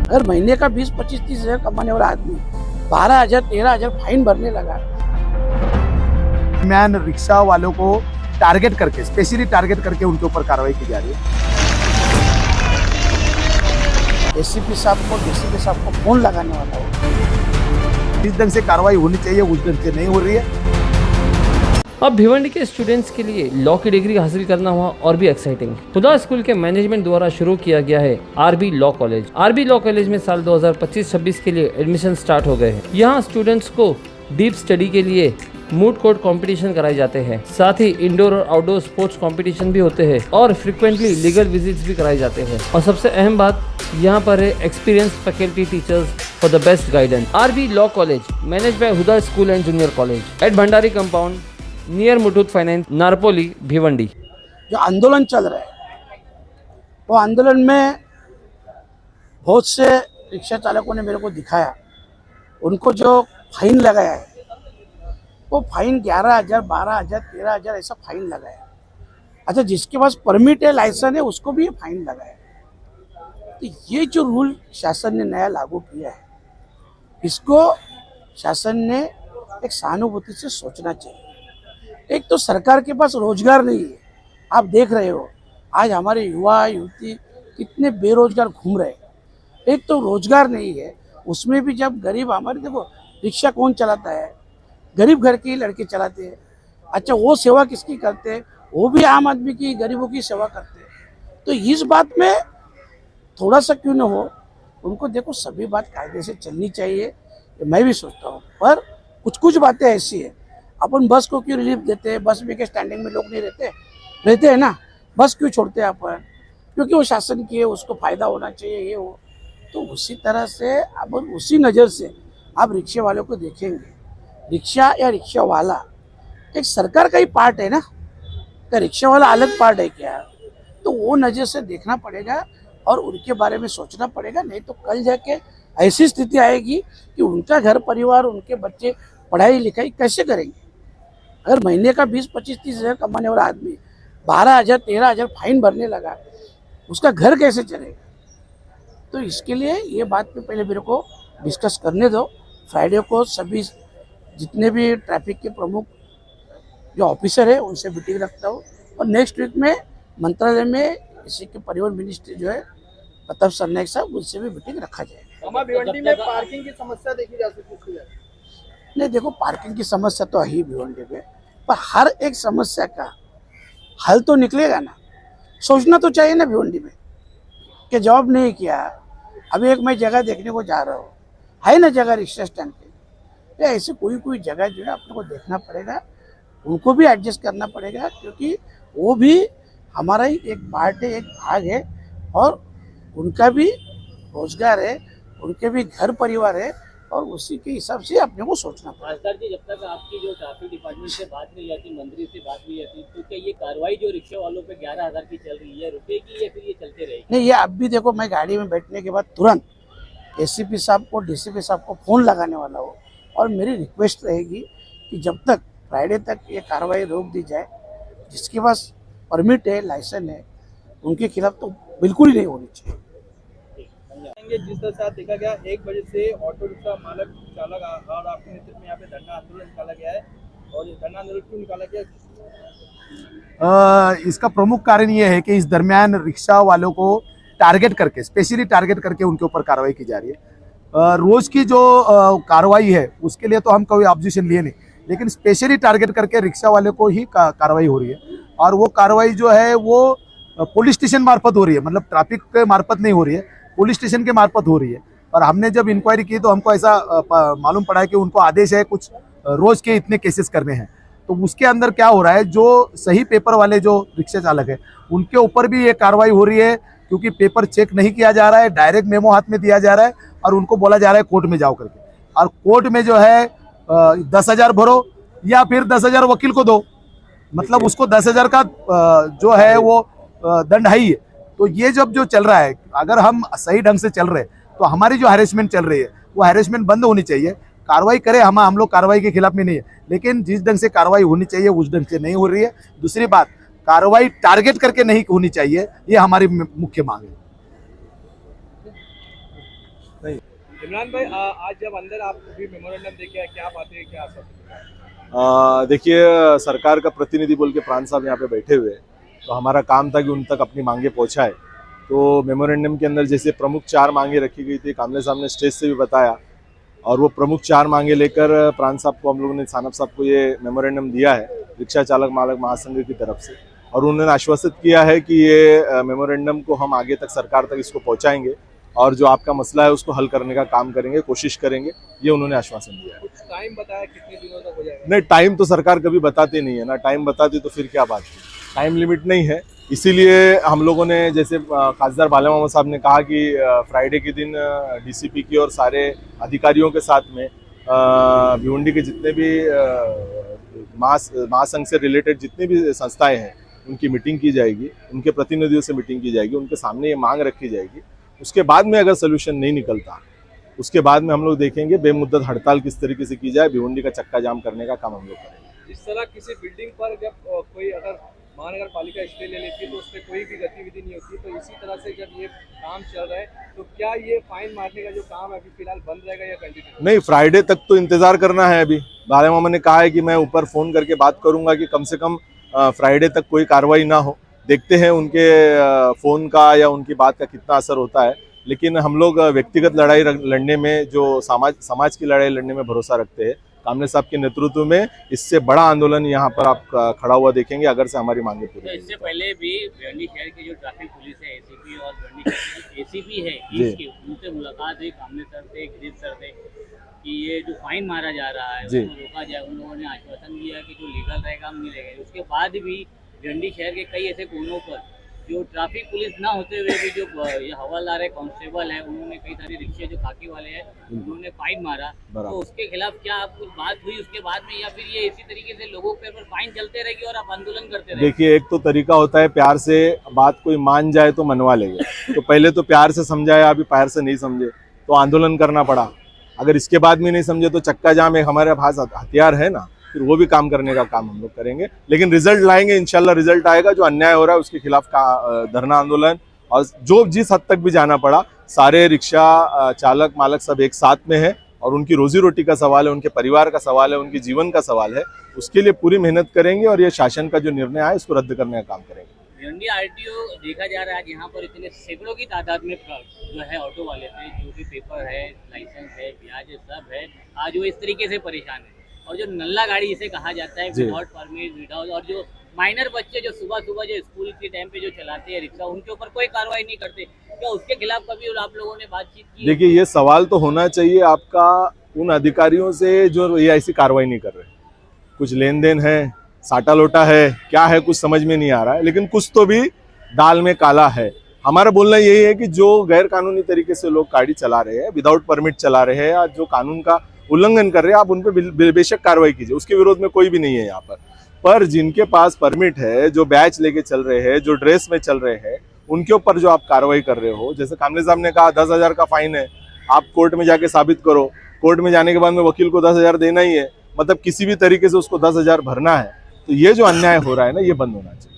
अगर महीने का 20-25-30 हज़ार कमाने वाला आदमी 12,000-13,000 फाइन भरने लगा। मैन रिक्शा वालों को टारगेट करके, स्पेशली टारगेट करके उनके ऊपर कार्रवाई की जा रही है। एसीपी साहब को, डीसीपी साहब को फोन लगाने वाला हो। जिस ढंग से कार्रवाई होनी चाहिए उस ढंग से नहीं हो रही है। अब भिवंडी के स्टूडेंट्स के लिए लॉ की डिग्री हासिल करना हुआ और भी एक्साइटिंग। खुदा स्कूल के मैनेजमेंट द्वारा शुरू किया गया है RB law college. RB law college में साल 2025-26 के लिए एडमिशन स्टार्ट हो गए हैं। यहाँ स्टूडेंट्स को डीप स्टडी के लिए मूड कोर्ट कंपटीशन कराए जाते हैं। साथ ही इंडोर और आउटडोर स्पोर्ट्स कंपटीशन भी होते हैं और फ्रिक्वेंटली लीगल विजिट्स भी कराए जाते हैं। और सबसे अहम बात यहाँ पर है experience faculty teachers for the best guidance. RB law college manage by Huda school and junior college at Bhandari compound near Muthoot finance, Narpoli, Bhiwandi. जो आंदोलन चल रहा है वो आंदोलन में बहुत से रिक्शा चालकों ने मेरे को दिखाया, उनको जो फाइन लगाया है वो फाइन 11,000, 12,000, 13,000 ऐसा फाइन लगाया। अच्छा, जिसके पास परमिट है, लाइसेंस है, उसको भी ये फाइन लगाया। तो ये जो रूल शासन ने नया लागू किया है, इसको शासन ने एक सहानुभूति से सोचना चाहिए। एक तो सरकार के पास रोजगार नहीं है, आप देख रहे हो आज हमारे युवा युवती कितने बेरोजगार घूम रहे हैं। एक तो रोजगार नहीं है, उसमें भी जब गरीब, हमारे देखो रिक्शा कौन चलाता है, गरीब घर के ही लड़के चलाते हैं। अच्छा, वो सेवा किसकी करते हैं? वो भी आम आदमी की, गरीबों की सेवा करते हैं। तो इस बात में थोड़ा सा क्यों न हो, उनको देखो सभी बात कायदे से चलनी चाहिए, मैं भी सोचता हूँ। पर कुछ कुछ बातें ऐसी है, अपन बस को क्यों रिलीफ देते हैं? बस में के स्टैंडिंग में लोग नहीं रहते हैं ना, बस क्यों छोड़ते हैं अपन? क्योंकि वो शासन की है, उसको फायदा होना चाहिए, ये हो। तो उसी तरह से अपन उसी नज़र से आप रिक्शे वालों को देखेंगे, रिक्शा या रिक्शा वाला एक सरकार का ही पार्ट है ना, तो रिक्शा वाला अलग पार्ट है क्या? तो वो नज़र से देखना पड़ेगा और उनके बारे में सोचना पड़ेगा। नहीं तो कल जाके ऐसी स्थिति आएगी कि उनका घर परिवार, उनके बच्चे पढ़ाई लिखाई कैसे करेंगे? अगर महीने का 20-25-30 हज़ार कमाने वाला आदमी 12,000, 13,000 फाइन भरने लगा, उसका घर कैसे चलेगा? तो इसके लिए ये बात पे पहले मेरे को डिस्कस करने दो। फ्राइडे को सभी जितने भी ट्रैफिक के प्रमुख जो ऑफिसर है उनसे मीटिंग रखता हूँ, और नेक्स्ट वीक में मंत्रालय में इसी के परिवहन मिनिस्ट्री जो है प्रताप सरनाईक साहब, उनसे भी मीटिंग रखा जाएगा। भिवंडी में पार्किंग की समस्या देखी जा सकती है। नहीं, देखो पार्किंग की समस्या तो है भिवंडी में, पर हर एक समस्या का हल तो निकलेगा ना। सोचना तो चाहिए ना भिवंडी में कि जॉब नहीं किया। अभी एक मैं जगह देखने को जा रहा हूँ, है ना जगह रिक्शा स्टैंड पे, ऐसे कोई जगह जो है अपने को देखना पड़ेगा, उनको भी एडजस्ट करना पड़ेगा, क्योंकि वो भी हमारा ही एक पार्ट है, एक भाग है, और उनका भी रोजगार है, उनके भी घर परिवार है, और उसी के हिसाब से अपने को सोचना पड़ेगा। सर जी, जब तक आपकी जो ट्रैफिक डिपार्टमेंट से बात नहीं जाती, मंत्री से बात नहीं जाती, तो क्या ये कार्रवाई जो रिक्शा वालों पे 11,000 की चल रही है रुकेगी या फिर ये चलते रहेगी? नहीं, ये अब भी देखो, मैं गाड़ी में बैठने के बाद तुरंत एसीपी साहब को, डीसीपी साहब को फोन लगाने वाला हूँ, और मेरी रिक्वेस्ट रहेगी कि जब तक फ्राइडे तक ये कार्रवाई रोक दी जाए, जिसके पास परमिट है, लाइसेंस है, उनके खिलाफ तो बिल्कुल ही नहीं होनी चाहिए। जिस तरह से देखा गया 1 बजे से ऑटो रिक्शा मालक चालक और आपके नेतृत्व में यहाँ पे धरना आंदोलन निकाला गया है, और ये धरना आंदोलन क्यों निकाला गया? इसका प्रमुख कारण ये है कि इस दरमियान रिक्शा वालों को टारगेट करके, स्पेशली टारगेट करके उनके ऊपर कार्रवाई की जा रही है। रोज की जो कार्रवाई है उसके लिए तो हम कोई ऑब्जेक्शन लिए नहीं, लेकिन स्पेशली टारगेट करके रिक्शा वाले को ही कार्रवाई हो रही है। और वो कार्रवाई जो है वो पुलिस स्टेशन मार्फत हो रही है, मतलब ट्रैफिक के मार्फत नहीं हो रही है, पुलिस स्टेशन के मार्फत हो रही है। और हमने जब इंक्वायरी की तो हमको ऐसा मालूम पड़ा है कि उनको आदेश है कुछ रोज के इतने केसेस करने हैं। तो उसके अंदर क्या हो रहा है, जो सही पेपर वाले जो रिक्शा चालक है उनके ऊपर भी ये कार्रवाई हो रही है, क्योंकि पेपर चेक नहीं किया जा रहा है, डायरेक्ट मेमो हाथ में दिया जा रहा है और उनको बोला जा रहा है कोर्ट में जाओ करके। और कोर्ट में जो है 10,000 भरो या फिर 10,000 वकील को दो, मतलब उसको 10,000 का जो है वो दंड है ही है। तो ये जब जो चल रहा है, अगर हम सही ढंग से चल रहे हैं तो हमारी जो हैरेसमेंट चल रही है वो हैरेसमेंट बंद होनी चाहिए। कार्रवाई करें, हम लोग कार्रवाई के खिलाफ में नहीं है, लेकिन जिस ढंग से कार्रवाई होनी चाहिए उस ढंग से नहीं हो रही है। दूसरी बात, कार्रवाई टारगेट करके नहीं होनी चाहिए, ये हमारी मुख्य मांग है। इमरान भाई आज जब अंदर आप भी मेमोरेंडम देखे आए, क्या बातें क्या असर? देखिए, सरकार का प्रतिनिधि बोल के प्राण साहब यहाँ पे बैठे हुए हैं, तो हमारा काम था कि उन तक अपनी मांगे पहुँचाए। तो मेमोरेंडम के अंदर जैसे प्रमुख 4 मांगे रखी गई थी, कामले साहब ने स्टेज से भी बताया, और वो प्रमुख 4 मांगे लेकर प्राण साहब को हम लोगों ने, सानप साहब को ये मेमोरेंडम दिया है रिक्शा चालक मालक महासंघ की तरफ से, और उन्होंने आश्वासित किया है कि ये मेमोरेंडम को हम आगे तक सरकार तक इसको पहुँचाएंगे और जो आपका मसला है उसको हल करने का काम करेंगे, कोशिश करेंगे, ये उन्होंने आश्वासन दिया है। कुछ टाइम बताया कितने दिनों तक हो जाएगा? नहीं, टाइम तो सरकार कभी बताती नहीं है ना, टाइम बताती तो फिर क्या बात है, टाइम लिमिट नहीं है। इसीलिए हम लोगों ने, जैसे खासदार बाला मोहम्मद साहब ने कहा कि फ्राइडे के दिन डीसीपी की और सारे अधिकारियों के साथ में भिवंडी के जितने भी महासंघ से रिलेटेड जितनी भी संस्थाएं हैं उनकी मीटिंग की जाएगी, उनके प्रतिनिधियों से मीटिंग की जाएगी, उनके सामने ये मांग रखी जाएगी। उसके बाद में अगर सोल्यूशन नहीं निकलता, उसके बाद में हम लोग देखेंगे बेमुद्दत हड़ताल किस तरीके से की जाए, भिवंडी का चक्का जाम करने का काम हम लोग करेंगे। इस तरह किसी बिल्डिंग पर जब कोई अगर महानगर पालिका स्टे ले लेती है तो उस पर कोई भी गतिविधि नहीं होती, तो इसी तरह से जब ये काम चल रहा है तो क्या ये फाइन मारने का जो काम है अभी फिलहाल बंद रहेगा या कंटिन्यू? नहीं, फ्राइडे तक तो इंतजार करना है। अभी बाला मोहम्मद ने कहा है कि मैं ऊपर फोन करके बात करूंगा कि कम से कम फ्राइडे तक कोई कार्रवाई ना हो। देखते हैं उनके फोन का या उनकी बात का कितना असर होता है, लेकिन हम लोग व्यक्तिगत लड़ाई लड़ने में, जो समाज की लड़ाई लड़ने में भरोसा रखते हैं। कामले साहब के नेतृत्व में इससे बड़ा आंदोलन यहाँ पर आप खड़ा हुआ देखेंगे अगर से हमारी मांगे पूरी। तो इससे पहले भी भिवंडी शहर की जो ट्रैफिक पुलिस है, एसीपी, और भिवंडी शहर की एसीपी है ईस्ट की, उनसे मुलाकात हुई कामले सर से, गिरीश सर से, कि ये जो फाइन मारा जा रहा है उसको रोका जाए। उन लोगों ने आश्वासन दिया कि जो लीगल रहेगा हम नहीं लेंगे। उसके बाद भी भिवंडी शहर के कई ऐसे कोनों पर जो ट्रैफिक पुलिस ना होते हुए भी जो हवलदार है, कांस्टेबल है, उन्होंने कई सारे रिक्शे जो खाकी वाले हैं उन्होंने फाइन मारा, तो उसके खिलाफ क्या आप कुछ बात हुई उसके बाद में, या फिर ये इसी तरीके से लोगों के ऊपर फाइन चलते रहेगी और आप आंदोलन करते रहेंगे? देखिए, एक तो तरीका होता है प्यार से बात कोई मान जाए तो मनवा लेंगे, तो पहले तो प्यार से समझाया, अभी प्यार से नहीं समझे तो आंदोलन करना पड़ा। अगर इसके बाद भी नहीं समझे तो चक्का जाम एक हमारे पास हथियार है ना, फिर वो भी काम करने का काम हम लोग करेंगे, लेकिन रिजल्ट लाएंगे, इंशाल्लाह रिजल्ट आएगा। जो अन्याय हो रहा है उसके खिलाफ धरना आंदोलन, और जो जिस हद तक भी जाना पड़ा, सारे रिक्शा चालक मालक सब एक साथ में है, और उनकी रोजी रोटी का सवाल है, उनके परिवार का सवाल है, उनके जीवन का सवाल है, उसके लिए पूरी मेहनत करेंगे और ये शासन का जो निर्णय है इसको रद्द करने का काम करेंगे। भिवंडी आरटीओ देखा जा रहा है यहाँ पर इतने सैकड़ों की तादाद में जो है ऑटो वाले थे, जो भी पेपर है, लाइसेंस है, ब्याज है, सब है, आज वो इस तरीके से परेशान है। और जो नल्ला गाड़ी इसे कहा जाता है, विदाउट परमिट, विदाउट, और जो माइनर बच्चे जो सुबह सुबह जो स्कूल के टाइम पे जो चलाते हैं रिक्शा, उनके ऊपर कोई कार्रवाई नहीं करते, क्या उसके खिलाफ कभी आप लोगों ने बातचीत की? देखिए, ये सवाल तो होना चाहिए आपका उन अधिकारियों से जो ये ऐसी कार्रवाई नहीं कर रहे। कुछ लेन देन है, साटा लोटा है, क्या है कुछ समझ में नहीं आ रहा है, लेकिन कुछ तो भी दाल में काला है। हमारा बोलना यही है कि जो गैर कानूनी तरीके से लोग गाड़ी चला रहे हैं, विदाउट परमिट चला रहे हैं, या जो कानून का उल्लंघन कर रहे हैं, आप उन पर बेशक कार्रवाई कीजिए, उसके विरोध में कोई भी नहीं है यहाँ पर जिनके पास परमिट है, जो बैच लेके चल रहे हैं, जो ड्रेस में चल रहे हैं, उनके ऊपर जो आप कार्रवाई कर रहे हो, जैसे कामले साहब ने कहा 10,000 का फाइन है, आप कोर्ट में जाके साबित करो, कोर्ट में जाने के बाद में वकील को 10,000 देना ही है, मतलब किसी भी तरीके से उसको 10,000 भरना है, तो ये जो अन्याय हो रहा है ना, ये बंद होना चाहिए।